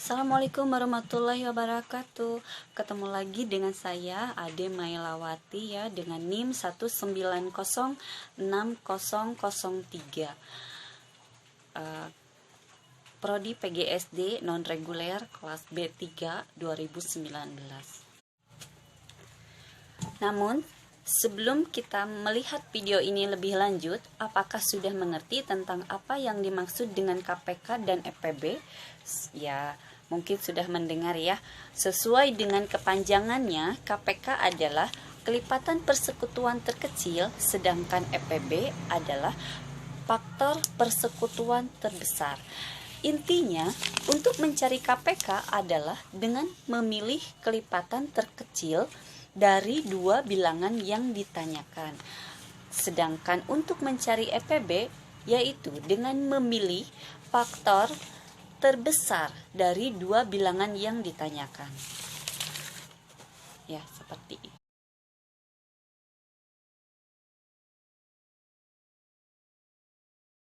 Assalamualaikum warahmatullahi wabarakatuh. Ketemu lagi dengan saya Ade Mailawati ya, dengan NIM 1906003. Prodi PGSD non reguler kelas B3 2019. Namun sebelum kita melihat video ini lebih lanjut, apakah sudah mengerti tentang apa yang dimaksud dengan KPK dan EPB? Ya, mungkin sudah mendengar ya. Sesuai dengan kepanjangannya, KPK adalah kelipatan persekutuan terkecil, sedangkan EPB adalah faktor persekutuan terbesar. Intinya, untuk mencari KPK adalah dengan memilih kelipatan terkecil dari dua bilangan yang ditanyakan. Sedangkan untuk mencari EPB yaitu dengan memilih faktor terbesar dari dua bilangan yang ditanyakan. Ya, seperti itu.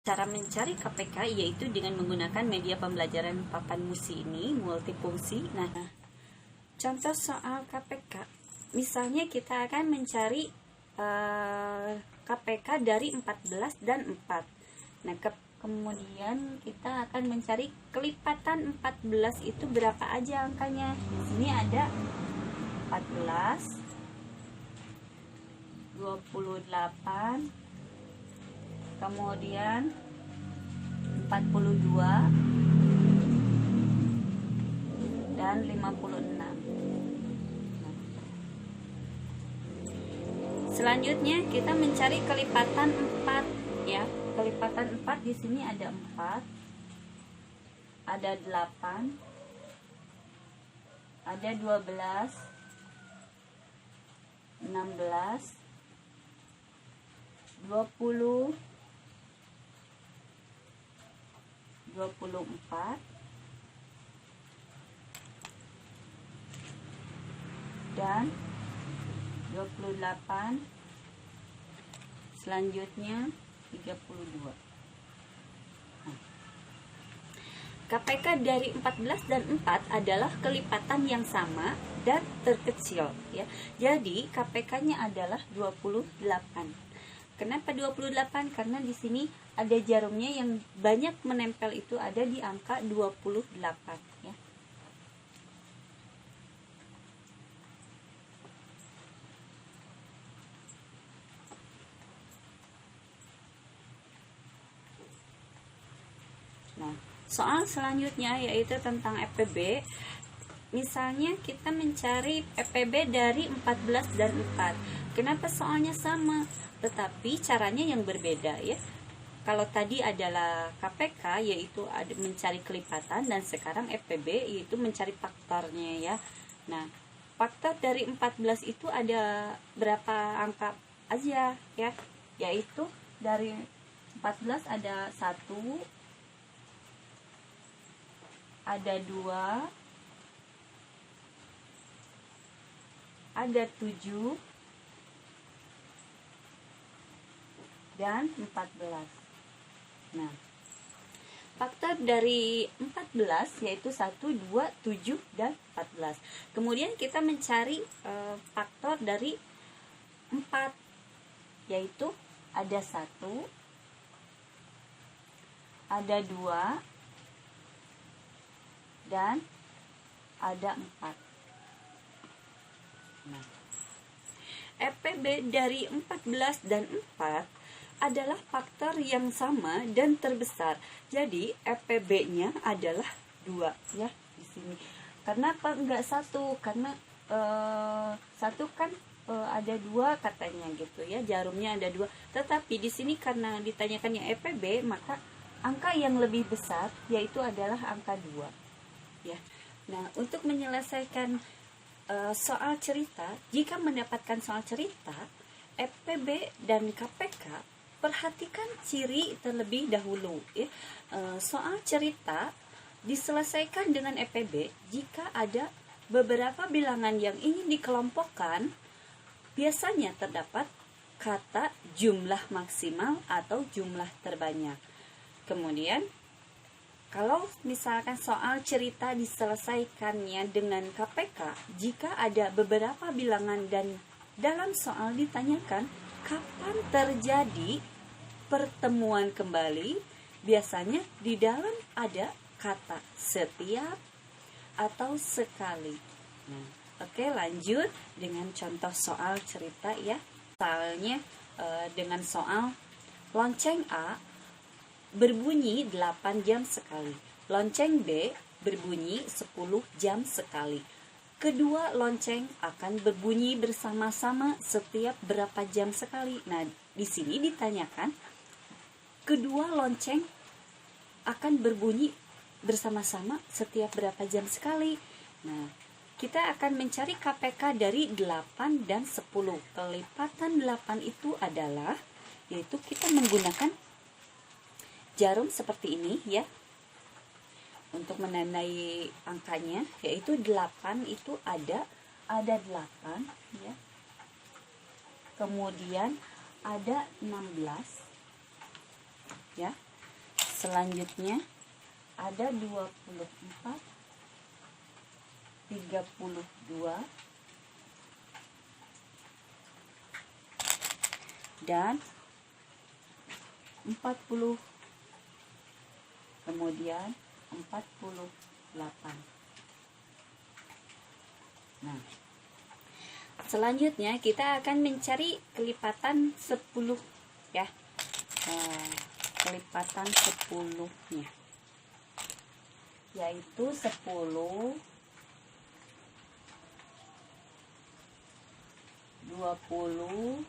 Cara mencari KPK yaitu dengan menggunakan media pembelajaran papan musi ini, multifungsi. Nah, contoh soal KPK. Misalnya kita akan mencari KPK dari 14 dan 4. Nah, kemudian kita akan mencari kelipatan 14 itu berapa aja angkanya. Di sini ada 14, 28, kemudian 42 dan 56. Selanjutnya kita mencari kelipatan 4 ya. Kelipatan 4 di sini ada 4, ada 8, ada 12, 16, 20, 24, dan 28, selanjutnya 32. KPK dari 14 dan 4 adalah kelipatan yang sama dan terkecil ya. Jadi KPK-nya adalah 28. Kenapa 28? Karena di sini ada jarumnya yang banyak menempel, itu ada di angka 28 ya. Nah, soal selanjutnya yaitu tentang EPB. Misalnya kita mencari EPB dari 14 dan 4. Kenapa soalnya sama, tetapi caranya yang berbeda ya. Kalau tadi adalah KPK yaitu mencari kelipatan, dan sekarang EPB yaitu mencari faktornya ya. Nah, faktor dari 14 itu ada berapa angka aja ya? Yaitu dari 14 ada 1, ada 2, ada 7, dan 14. Nah, faktor dari 14 yaitu 1, 2, 7, dan 14. Kemudian kita mencari faktor dari 4, yaitu ada 1, ada 2, dan ada 4. Nah, EPB dari 14 dan 4 adalah faktor yang sama dan terbesar. Jadi EPB-nya adalah 2 ya di sini. Kenapa enggak 1? Karena 1 kan ada 2 katanya gitu ya, jarumnya ada 2. Tetapi di sini karena ditanyakannya EPB, maka angka yang lebih besar yaitu adalah angka 2 ya. Nah, untuk menyelesaikan soal cerita, jika mendapatkan soal cerita EPB dan KPK, perhatikan ciri terlebih dahulu ya. Soal cerita diselesaikan dengan EPB jika ada beberapa bilangan yang ingin dikelompokkan, biasanya terdapat kata jumlah maksimal atau jumlah terbanyak. Kemudian Kalau misalkan soal cerita diselesaikannya dengan KPK, jika ada beberapa bilangan dan dalam soal ditanyakan kapan terjadi pertemuan kembali, biasanya di dalam ada kata setiap atau sekali. Nah, oke, lanjut dengan contoh soal cerita ya. Misalnya dengan soal lonceng A berbunyi 8 jam sekali. Lonceng B berbunyi 10 jam sekali. Kedua lonceng akan berbunyi bersama-sama setiap berapa jam sekali. Nah, di sini ditanyakan kedua lonceng akan berbunyi bersama-sama setiap berapa jam sekali. Nah, kita akan mencari KPK dari 8 dan 10. Kelipatan 8 itu adalah, yaitu kita menggunakan jarum seperti ini ya, untuk menandai angkanya, yaitu 8 itu ada 8 ya. Kemudian ada 16 ya. Selanjutnya ada 24, 32 dan 40. Kemudian 48. Nah, selanjutnya kita akan mencari kelipatan 10 ya. Kelipatan 10-nya yaitu 10, 20,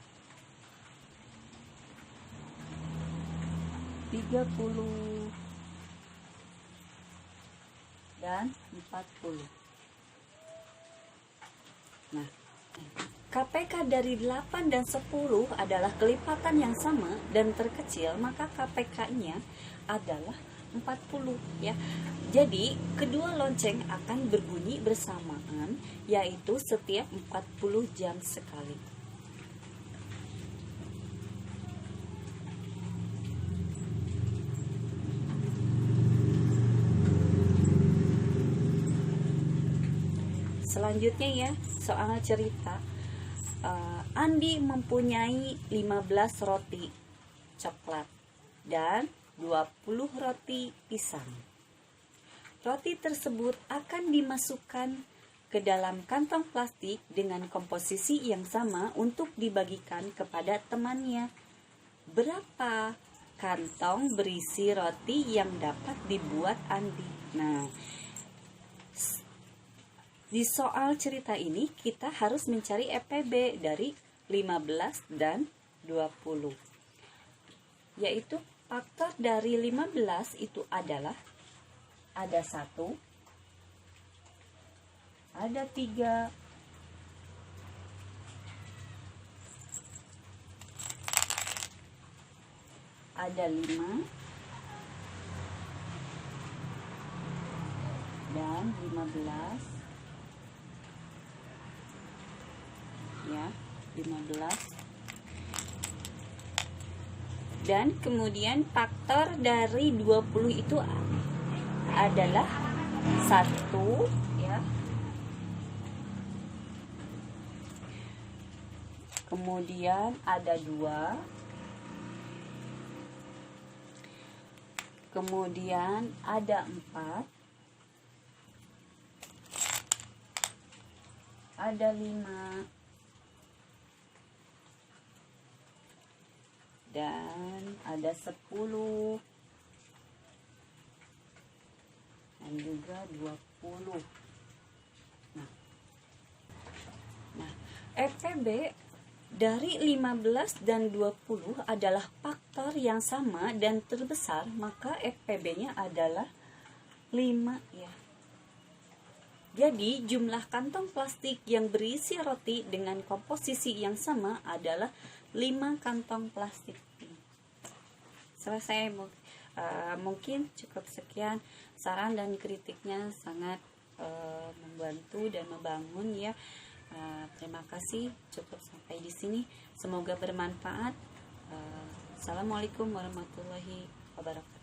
30 dan 40. Nah, KPK dari 8 dan 10 adalah kelipatan yang sama dan terkecil, maka KPK-nya adalah 40 ya. Jadi, kedua lonceng akan berbunyi bersamaan, yaitu setiap 40 jam sekali. Selanjutnya ya, soal cerita. Andi mempunyai 15 roti coklat dan 20 roti pisang. Roti tersebut akan dimasukkan ke dalam kantong plastik dengan komposisi yang sama untuk dibagikan kepada temannya. Berapa kantong berisi roti yang dapat dibuat Andi? Nah, di soal cerita ini kita harus mencari EPB dari 15 dan 20. Yaitu faktor dari 15 itu adalah ada 1, ada 3, ada 5 dan 15 ya, 15. Dan kemudian faktor dari 20 itu adalah 1 ya. Kemudian ada 2. Kemudian ada 4. Ada 5. Dan ada 10 dan juga 20. Nah, EPB dari 15 dan 20 adalah faktor yang sama dan terbesar, maka EPB-nya adalah 5 ya. Jadi jumlah kantong plastik yang berisi roti dengan komposisi yang sama adalah 5 kantong plastik. Selesai. Mungkin cukup sekian. Saran dan kritiknya sangat membantu dan membangun ya. Terima kasih. Cukup sampai di sini. Semoga bermanfaat. Assalamualaikum warahmatullahi wabarakatuh.